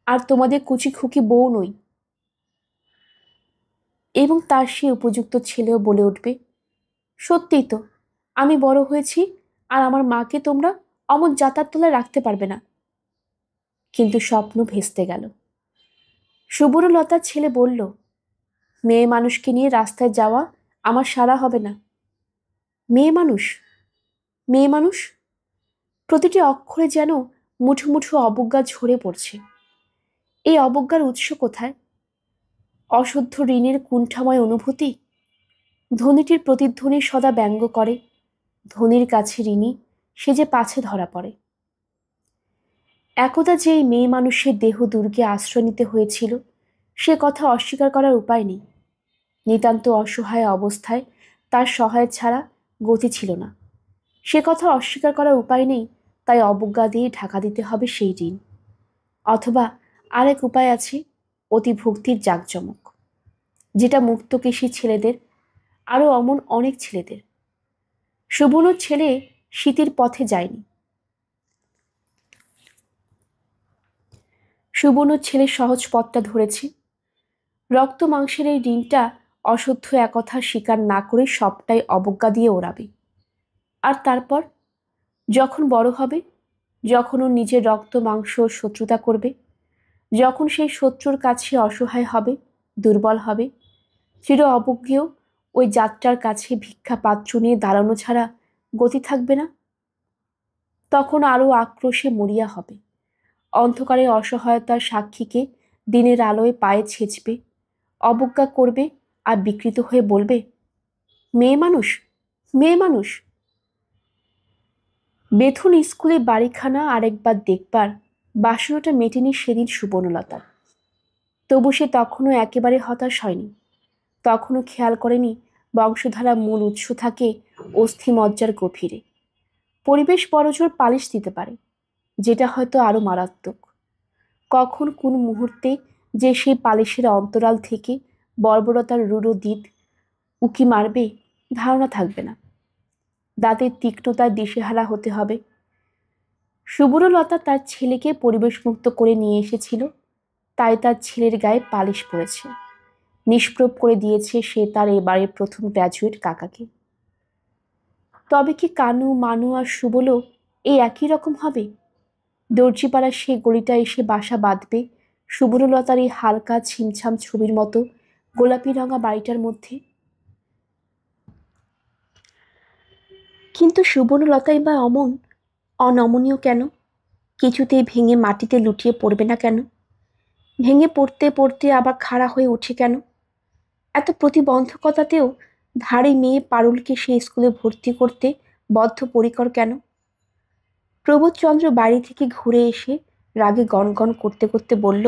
আর তোমাদের কুচি খুকি বউ নই। এবং তার সে উপযুক্ত ছেলেও বলে উঠবে, সত্যিই তো, আমি বড় হয়েছি, আর আমার মাকে তোমরা অমন যাতার তলায় রাখতে পারবে না। কিন্তু স্বপ্ন ভেস্তে গেল। সুবর্ণলতার ছেলে বলল, মেয়ে মানুষকে নিয়ে রাস্তায় যাওয়া আমার সারা হবে না। মেয়ে মানুষ, মেয়ে মানুষ, প্রতিটি অক্ষরে যেন মুঠো মুঠো অবজ্ঞা ঝরে পড়ছে। এই অবজ্ঞার উৎস কোথায়? অশুদ্ধ ঋণের কুণ্ঠাময় অনুভূতি? ধনীটির প্রতিধ্বনি সদা ব্যঙ্গ করে, ধনীর কাছে ঋণী সে যে পাছে ধরা পড়ে। একদা যে এই মেয়ে মানুষের দেহ দুর্গে আশ্রয় নিতে হয়েছিল, সে কথা অস্বীকার করার উপায় নেই। নিতান্ত অসহায় অবস্থায় তার সহায় ছাড়া গতি ছিল না, সে কথা অস্বীকার করার উপায় নেই, তাই অবজ্ঞা দিয়ে ঢাকা দিতে হবে সেই ঋণ। অথবা আরেক উপায় আছে, অতি ভক্তির জাঁকজমক, যেটা মুক্তকেশী ছেলেদের, আরও অমন অনেক ছেলেদের। সুবর্ণর ছেলে স্মৃতির পথে যায়নি। সুবর্ণর ছেলে সহজ পথটা ধরেছে। রক্ত মাংসের এই ঋণটা অসহ্য একথা স্বীকার না করে সবটাই অবজ্ঞা দিয়ে ওড়াবে। আর তারপর যখন বড় হবে, যখন ও নিজের রক্ত মাংস শত্রুতা করবে, যখন সেই শত্রুর কাছে অসহায় হবে, দুর্বল হবে, চির অবজ্ঞেয় ওই যাত্রার কাছে ভিক্ষা পাত্র নিয়ে দাঁড়ানো ছাড়া গতি থাকবে না, তখন আরও আক্রোশে মরিয়া হবে, অন্ধকারে অসহায়তার সাক্ষীকে দিনের আলোয় পায়ে ছেঁচবে, অবজ্ঞা করবে, আর বিকৃত হয়ে বলবে, মেয়ে মানুষ, মেয়ে মানুষ। বেথুন স্কুলে বাড়িখানা আরেকবার দেখবার বাসনাটা মেটেনি সেদিন সুবর্ণলতার। তবু সে তখনও একেবারে হতাশ হয়নি, তখনও খেয়াল করেনি বংশধারা মূল উৎস থাকে অস্থিমজ্জার গভীরে। পরিবেশ বড়জোর পালিশ দিতে পারে, যেটা হয়তো আরো মারাত্মক। কখন কোন মুহূর্তে যে সেই পালিশের অন্তরাল থেকে বর্বরতার রূঢ় দিক উকি মারবে ধারণা থাকবে না। দাঁতের তীক্ষ্ণতায় দিশেহারা হতে হবে। সুবর্ণলতা তার ছেলেকে পরিবেশমুক্ত করে নিয়ে এসেছিল, তাই তার ছেলের গায়ে পালিশ পড়েছে, নিষ্প্রভ করে দিয়েছে সে তার এবারের প্রথম গ্র্যাজুয়েট কাকাকে। তবে কি কানু, মানু আর সুবলও এই একই রকম হবে? দর্জিপাড়ার সে গলিটা এসে বাসা বাঁধবে সুবর্ণলতার এই হালকা ছিমছাম ছবির মতো গোলাপি রঙা বাড়িটার মধ্যে। কিন্তু সুবর্ণলতাই বা অমন অনমনীয় কেন? কিছুতেই ভেঙে মাটিতে লুটিয়ে পড়বে না কেন? ভেঙে পড়তে পড়তে আবার খাড়া হয়ে ওঠে কেন? এত প্রতিবন্ধকতাতেও ধারে মেয়ে পারুলকে সে স্কুলে ভর্তি করতে বদ্ধপরিকর কেন? প্রবোধচন্দ্র বাড়ি থেকে ঘুরে এসে রাগে গনগন করতে করতে বলল,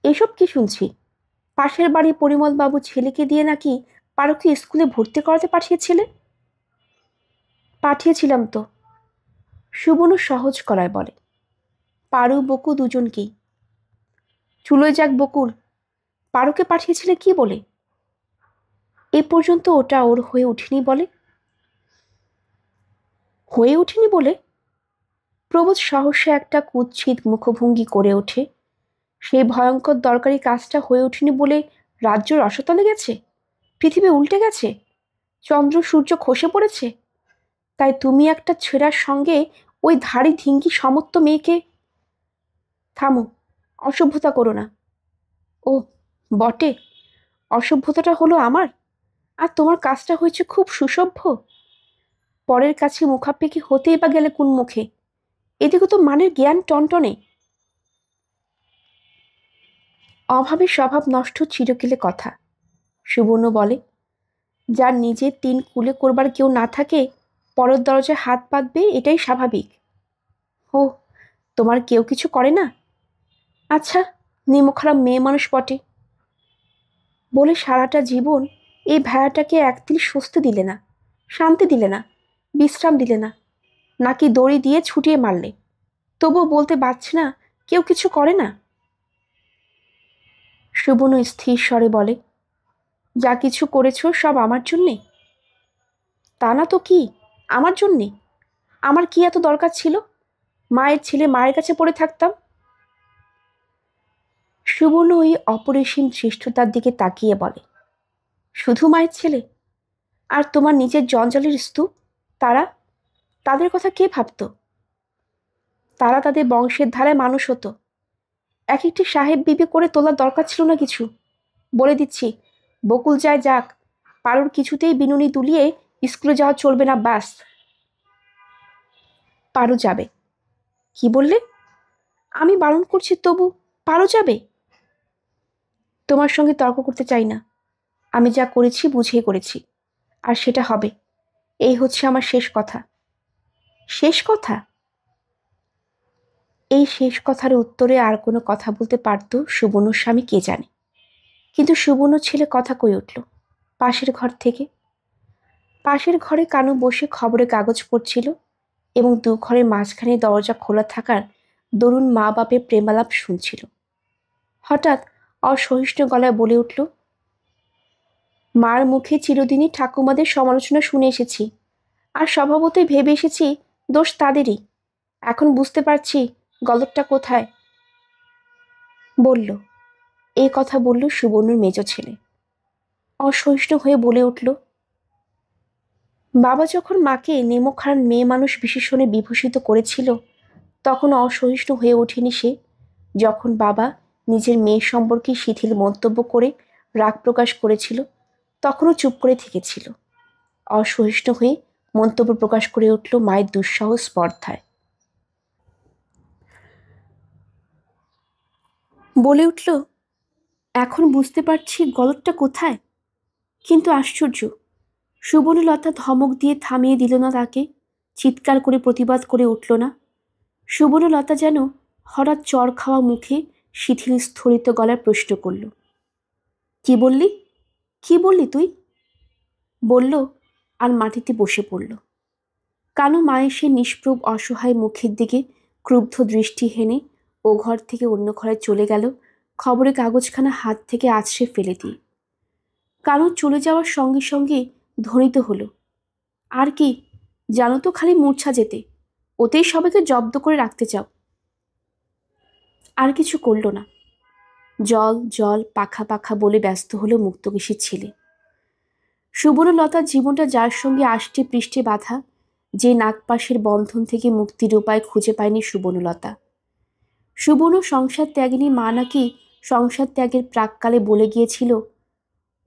এসব কি শুনছি? পাশের বাড়ি পরিমলবাবু ছেলেকে দিয়ে নাকি পারুকে স্কুলে ভর্তি করাতে পাঠিয়েছিলে? পাঠিয়েছিলাম তো, সুবর্ণ সহজ করায় বলে। পারু বকু দুজনকেই। চুলোয় যাক বকুল, পারুকে পাঠিয়েছিলে কি বলে? এ পর্যন্ত ওটা ওর হয়ে ওঠেনি বলে। হয়ে ওঠেনি বলে? প্রবোধ সহসা একটা কুৎসিত মুখভঙ্গি করে ওঠে। সেই ভয়ঙ্কর দরকারি কাজটা হয়ে ওঠেনি বলে রাজ্য রসতলে গেছে, পৃথিবী উল্টে গেছে, চন্দ্র সূর্য খসে পড়েছে, তাই তুমি একটা ছেঁড়ার সঙ্গে ওই ধাড়ি ধিঙ্গি সমস্ত মেয়েকে। থামো, অসভ্যতা করো না। ও বটে, অসভ্যতাটা হলো আমার, আর তোমার কাজটা হয়েছে খুব সুসভ্য। পরের কাছে মুখাপেক্ষি হতেই বা গেলে কোন মুখে? এদিকে তো মানের জ্ঞান টনটনে। অভাবের স্বভাব নষ্ট চিরকিলে কথা। সুবর্ণ বলে, যার নিজের তিন কুলে করবার কেউ না থাকে পরের দরজায় হাত পাতবে, এটাই স্বাভাবিক। ও, তোমার কেউ কিছু করে না? আচ্ছা, নিমখারাম মেয়ে মানুষ বটে বলে সারাটা জীবন এই ভেড়াটাকে একদিন স্বস্তি দিলে না, শান্তি দিলে না, বিশ্রাম দিলে না, নাকি দড়ি দিয়ে ছুটিয়ে মারলে? তবুও বলতে পারছে না কেউ কিছু করে না। সুবর্ণ স্থির স্বরে বলে, যা কিছু করেছ সব আমার জন্যে। তা না তো কি, আমার জন্যে? আমার কি এত দরকার ছিল? মায়ের ছেলে মায়ের কাছে পড়ে থাকতাম। সুবর্ণ ওই অপরিসীম শ্রেষ্ঠতার দিকে তাকিয়ে বলে, শুধু মায়ের ছেলে? আর তোমার নিজের জঞ্জালের স্তূপ, তারা, তাদের কথা কে ভাবত? তারা তাদের বংশের ধারায় মানুষ হতো। এক একটি সাহেব বিবি করে তোলার দরকার ছিল না কিছু। বলে দিচ্ছি, বকুল যায় যাক, পারুর কিছুতেই বিনুনি তুলিয়ে স্কুলে যাওয়া চলবে না, বাস। পারু যাবে। কি বললে? আমি বারণ করছি তবু পারু যাবে? তোমার সঙ্গে তর্ক করতে চাই না। আমি যা করেছি বুঝেই করেছি, আর সেটা হবে। এই হচ্ছে আমার শেষ কথা। শেষ কথা? এই শেষ কথার উত্তরে আর কোনো কথা বলতে পারত সুবর্ণর স্বামী কে জানে, কিন্তু সুবর্ণ ছেলে কথা কয়ে উঠল পাশের ঘর থেকে। পাশের ঘরে কানু বসে খবরের কাগজ পড়ছিল এবং দু ঘরের মাঝখানে দরজা খোলা থাকার দরুন মা বাপের প্রেমালাপ শুনছিল। হঠাৎ অসহিষ্ণু গলায় বলে উঠল, মার মুখে চিরদিনই ঠাকুমাদের সমালোচনা শুনে এসেছি, আর স্বভাবতই ভেবে এসেছি দোষ তাদেরই। এখন বুঝতে পারছি গলতটা কোথায়। বলল, এই কথা বলল সুবর্ণর মেজ ছেলে। অসহিষ্ণু হয়ে বলে উঠল, বাবা যখন মাকে নেমখারান মেয়ে মানুষ বিশেষণে বিভূষিত করেছিল তখন অসহিষ্ণু হয়ে ওঠেনি সে। যখন বাবা নিজের মেয়ে সম্পর্কে শিথিল মন্তব্য করে রাগ প্রকাশ করেছিল তখনও চুপ করে থেকেছিল। অসহিষ্ণু হয়ে মন্তব্য প্রকাশ করে উঠল মায়ের দুঃসহ স্পর্ধায়। বলে উঠল, এখন বুঝতে পারছি গলতটা কোথায়। কিন্তু আশ্চর্য, সুবর্ণলতা ধমক দিয়ে থামিয়ে দিল না তাকে, চিৎকার করে প্রতিবাদ করে উঠল না। সুবর্ণলতা যেন হঠাৎ চর খাওয়া মুখে শিথিল স্থরিত গলায় প্রশ্ন করল, কি বললি? কি বললি তুই? বলল আর মাটিতে বসে পড়ল। কানু মায়ের সে নিষ্প্রভ অসহায় মুখের দিকে ক্রুব্ধ দৃষ্টি হেনে ও ঘর থেকে অন্য ঘরে চলে গেল খবরের কাগজখানা হাত থেকে আছড়ে ফেলে দিয়ে। কানু চলে যাওয়ার সঙ্গে সঙ্গে ধ্বনিত হলো, আর কি জানো তো, খালি মূর্ছা যেতে, ওতেই সবাইকে জব্দ করে রাখতে চাও। আর কিছু করল না। জল জল পাখা পাখা বলে ব্যস্ত হলো মুক্তকেশীর ছেলে। সুবর্ণলতার জীবনটা যার সঙ্গে আষ্টে পৃষ্ঠে বাঁধা, যে নাগপাশের বন্ধন থেকে মুক্তির উপায় খুঁজে পায়নি সুবর্ণলতা। সুবর্ণ সংসার ত্যাগিনী মা নাকি সংসার ত্যাগের প্রাককালে বলে গিয়েছিল,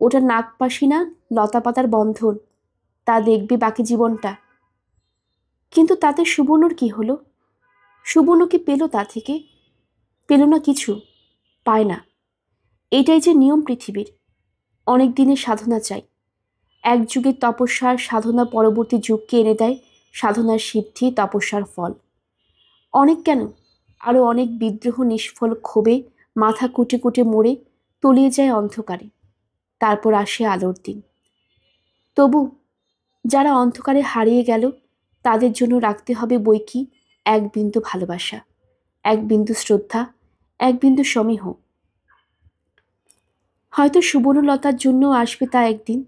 ওটা নাগপাশি না লতাপাতার বন্ধন, তা দেখবি বাকি জীবনটা। কিন্তু তাতে সুবর্ণর কি হলো? সুবর্ণ কি পেল তা থেকে? পেল না কিছু, পায় না। এটাই যে নিয়ম পৃথিবীর। অনেক দিনের সাধনা চাই। এক যুগের তপস্যার সাধনা পরবর্তী যুগকে এনে দেয় সাধনার সিদ্ধি, তপস্যার ফল। অনেক কেন, আরও অনেক বিদ্রোহ নিষ্ফল ক্ষোভে মাথা কুটে কুটে মরে তলিয়ে যায় অন্ধকারে। তারপর আসে আলোর দিন। তবু যারা অন্ধকারে হারিয়ে গেল তাদের জন্য রাখতে হবে বইকি এক বিন্দু ভালোবাসা, এক বিন্দু শ্রদ্ধা, এক বিন্দু সমীহ। হয়তো সুবর্ণলতার জন্য আসবে তা একদিন।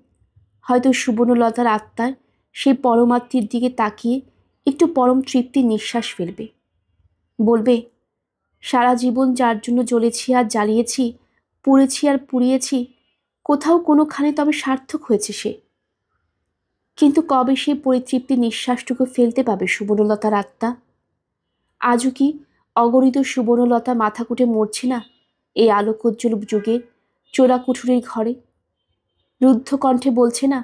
হয়তো সুবর্ণলতার আত্মার সেই পরমাত্মীর দিকে তাকিয়ে একটু পরম তৃপ্তির নিঃশ্বাস ফেলবে। বলবে, সারা জীবন যার জন্য জ্বলেছি আর জ্বালিয়েছি, পুড়েছি আর পুড়িয়েছি, কোথাও কোনোখানে তবে সার্থক হয়েছে সে। কিন্তু কবে সেই পরিতৃপ্তি নিঃশ্বাসটুকু ফেলতে পাবে সুবর্ণলতার আত্মা? আজও কি অগণিত সুবর্ণলতা মাথা কুটে মরছে না এই আলোকোজ্জ্বল যুগে চোরা কুঠুরির ঘরে? রুদ্ধ কণ্ঠে বলছে না,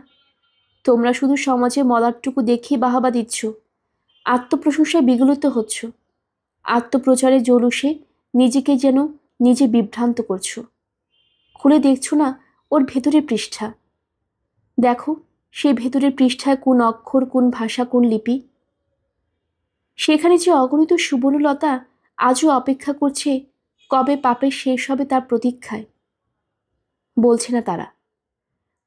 তোমরা শুধু সমাজে মলারটুকু দেখে বাহাবা দিচ্ছ, আত্মপ্রশংসায় বিগলিত হচ্ছ, আত্মপ্রচারে জলুসে নিজেকে যেন নিজে বিভ্রান্ত করছো। খুলে দেখছো না ওর ভেতরের পৃষ্ঠা? দেখো সে ভেতরের পৃষ্ঠায় কোন অক্ষর, কোন ভাষা, কোন লিপি। সেখানে যে অগণিত সুবর্ণলতা আজও অপেক্ষা করছে কবে পাপের শেষ হবে তার প্রতীক্ষায়। বলছে না তারা,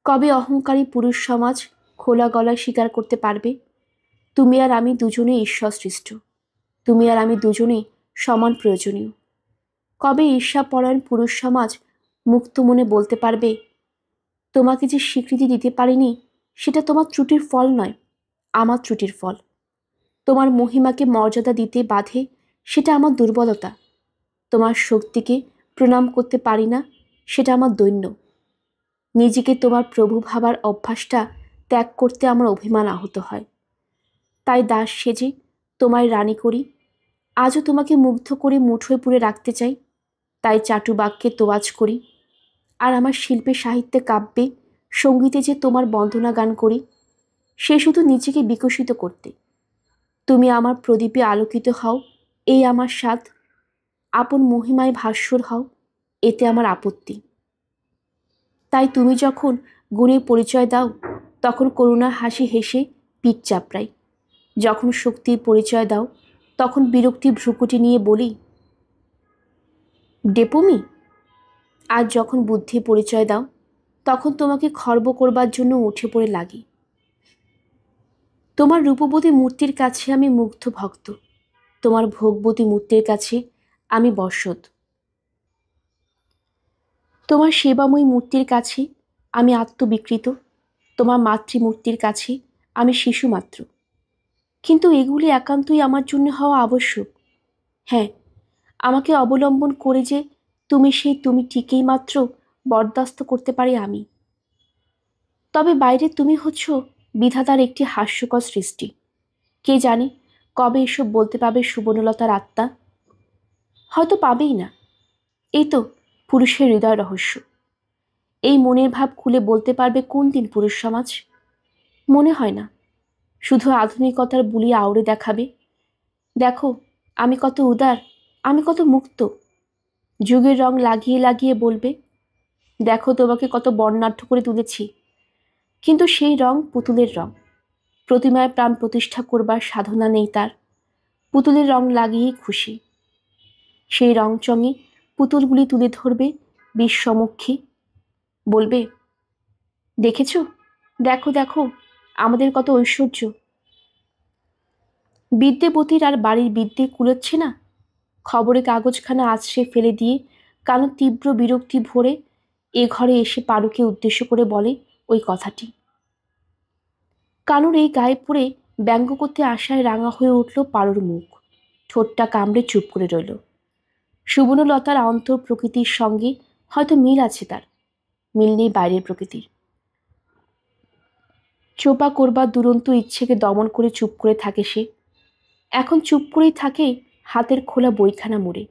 কবে অহংকারী পুরুষ সমাজ খোলা গলায় স্বীকার করতে পারবে তুমি আর আমি দুজনেই ঈশ্বর সৃষ্ট, তুমি আর আমি দুজনেই সমান প্রয়োজনীয়। কবে ঈর্ষাপরায়ণ পুরুষ সমাজ মুক্ত মনে বলতে পারবে তোমাকে যে স্বীকৃতি দিতে পারিনি সেটা তোমার ত্রুটির ফল নয়, আমার ত্রুটির ফল। তোমার মহিমাকে মর্যাদা দিতে বাধে সেটা আমার দুর্বলতা, তোমার শক্তিকে প্রণাম করতে পারি না সেটা আমার দৈন্য। নিজেকে তোমার প্রভু ভাবার অভ্যাসটা ত্যাগ করতে আমার অভিমান আহত হয়। তাই দাস সেজে তোমায় রানী করি, আজও তোমাকে মুগ্ধ করে মুঠোয় পুরে রাখতে চাই। তাই চাটুবাক্যে তোয়াজ করি, আর আমার শিল্পে, সাহিত্যে, কাব্যে, সঙ্গীতে যে তোমার বন্দনা গান করি, সে শুধু নিজেকে বিকশিত করতে। তুমি আমার প্রদীপে আলোকিত হও, এই আমার স্বাদ। আপন মহিমায় ভাস্বর হও, এতে আমার আপত্তি। তাই তুমি যখন গুণের পরিচয় দাও তখন করুণা হাসি হেসে পিঠ চাপড়াই, যখন শক্তির পরিচয় দাও তখন বিরক্তি ভ্রুকুটি নিয়ে বলি ডেপুমি। আর যখন বুদ্ধি পরিচয় দাও তখন তোমাকে খর্ব করবার জন্য উঠে পড়ে লাগি। তোমার রূপবতী মূর্তির কাছে আমি মুগ্ধ ভক্ত, তোমার ভোগবতী মূর্তির কাছে আমি বশদ, তোমার সেবাময়ী মূর্তির কাছে আমি আত্মবিকৃত, তোমার মাতৃমূর্তির কাছে আমি শিশু মাত্র। কিন্তু এগুলি একান্তই আমার জন্য হওয়া আবশ্যক। হ্যাঁ, আমাকে অবলম্বন করে যে তুমি সেই তুমি টিকেই মাত্র বরদাস্ত করতে পারি আমি। তবে বাইরে তুমি হচ্ছ বিধাতার একটি হাস্যকর সৃষ্টি। কে জানে কবে এসব বলতে পাবে সুবর্ণলতার আত্মা? হয়তো পাবেই না। এই তো পুরুষের হৃদয় রহস্য। এই মনের ভাব খুলে বলতে পারবে কোন দিন পুরুষ সমাজ? মনে হয় না। শুধু আধুনিকতার বুলি আউড়ে দেখাবে, দেখো আমি কত উদার, আমি কত মুক্ত। যুগের রং লাগিয়ে লাগিয়ে বলবে, দেখো তোমাকে কত বর্ণাঢ্য করে তুলেছি। কিন্তু সেই রং পুতুলের রং, প্রতিমায় প্রাণ প্রতিষ্ঠা করবার সাধনা নেই তার। পুতুলের রং লাগিয়েই খুশি। সেই রংচঙে পুতুলগুলি তুলে ধরবে বিশ্বমুখী, বলবে, দেখেছ, দেখো দেখো আমাদের কত ঐশ্বর্য। বিদ্যেপতির আর বাড়ির বিদ্যে কুলোচ্ছে না। খবরে কাগজখানা আছড়ে ফেলে দিয়ে কানো তীব্র বিরক্তি ভরে এ ঘরে এসে পারুকে উদ্দেশ্য করে বলে ওই কথাটি। কানুর এই গায়ে পড়ে ব্যঙ্গ করতে আসায় রাঙা হয়ে উঠল পারুর মুখ, ঠোঁটটা কামড়ে চুপ করে রইল। সুবর্ণলতার অন্তর প্রকৃতির সঙ্গে হয়তো মিল আছে তার, মিল নেই বাইরের প্রকৃতির। চোপা করবার দুরন্ত ইচ্ছেকে দমন করে চুপ করে থাকে সে। এখন চুপ করেই থাকে হাতের খোলা বইখানা মুড়ে।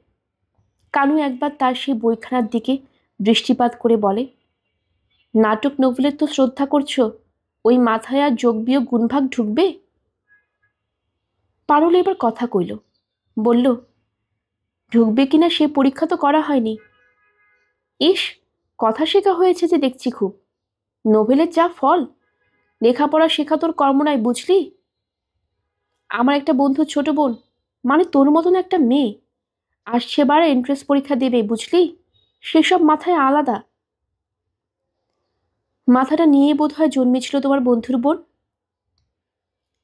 কানু একবার তার সেই বইখানার দিকে দৃষ্টিপাত করে বলে, নাটক নভেলের তো শ্রদ্ধা করছো, ওই মাথায় আর যোগ বিয়োগ গুণভাগ ঢুকবে? পারুল এবার কথা কইল, বলল, ঢুকবে কিনা সে পরীক্ষা তো করা হয়নি। ইস, কথা শেখা হয়েছে যে দেখছি খুব। নোভেলের যা ফল, লেখাপড়া শেখা তোর কর্ম নয় বুঝলি। আমার একটা বন্ধু ছোট বোন, মানে তোর মতন একটা মেয়ে, আসছে বারে এন্ট্রেন্স পরীক্ষা দেবে বুঝলি, সেসব মাথায় আলাদা। মাথাটা নিয়ে বোধহয় জন্মেছিল তোমার বন্ধুর বোন।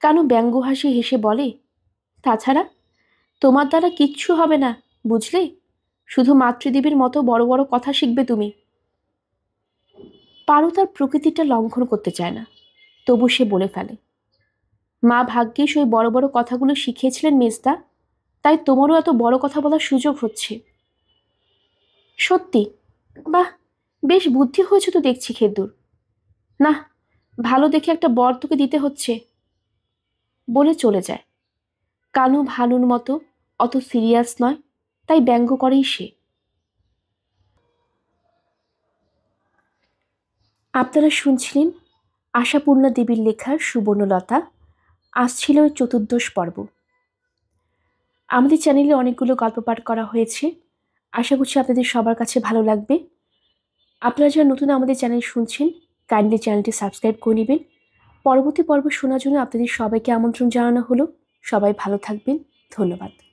কানু ব্যঙ্গ হাসি হেসে বলে, তাছাড়া তোমার দ্বারা কিচ্ছু হবে না বুঝলে, শুধু মাতৃদেবীর মতো বড় বড় কথা শিখবে তুমি। পারু তার প্রকৃতিটা লঙ্ঘন করতে চায় না, তবু সে বলে ফেলে, মা ভাগ্যিস ওই বড় বড় কথাগুলো শিখিয়েছিলেন মেজদা, তাই তোমারও এত বড় কথা বলার সুযোগ হচ্ছে। সত্যি? বাহ, বেশ বুদ্ধি হয়েছে তো দেখছি খেদ্দুর। না, ভালো দেখে একটা বর তোকে দিতে হচ্ছে। বলে চলে যায়। কানু ভানুর মতো অত সিরিয়াস নয়, তাই ব্যঙ্গ করেই সে। আপনারা শুনছিলেন আশাপূর্ণা দেবীর লেখা সুবর্ণলতা। আজ ছিল চতুর্দশ পর্ব। আমাদের চ্যানেলে অনেকগুলো গল্প পাঠ করা হয়েছে, আশা করছি আপনাদের সবার কাছে ভালো লাগবে। আপনারা যারা নতুন আমাদের চ্যানেল শুনছেন, কাইন্ডলি চ্যানেলটি সাবস্ক্রাইব করে নেবেন। পরবর্তী পর্ব শোনার জন্য আপনাদের সবাইকে আমন্ত্রণ জানানো হলো। সবাই ভালো থাকবেন, ধন্যবাদ।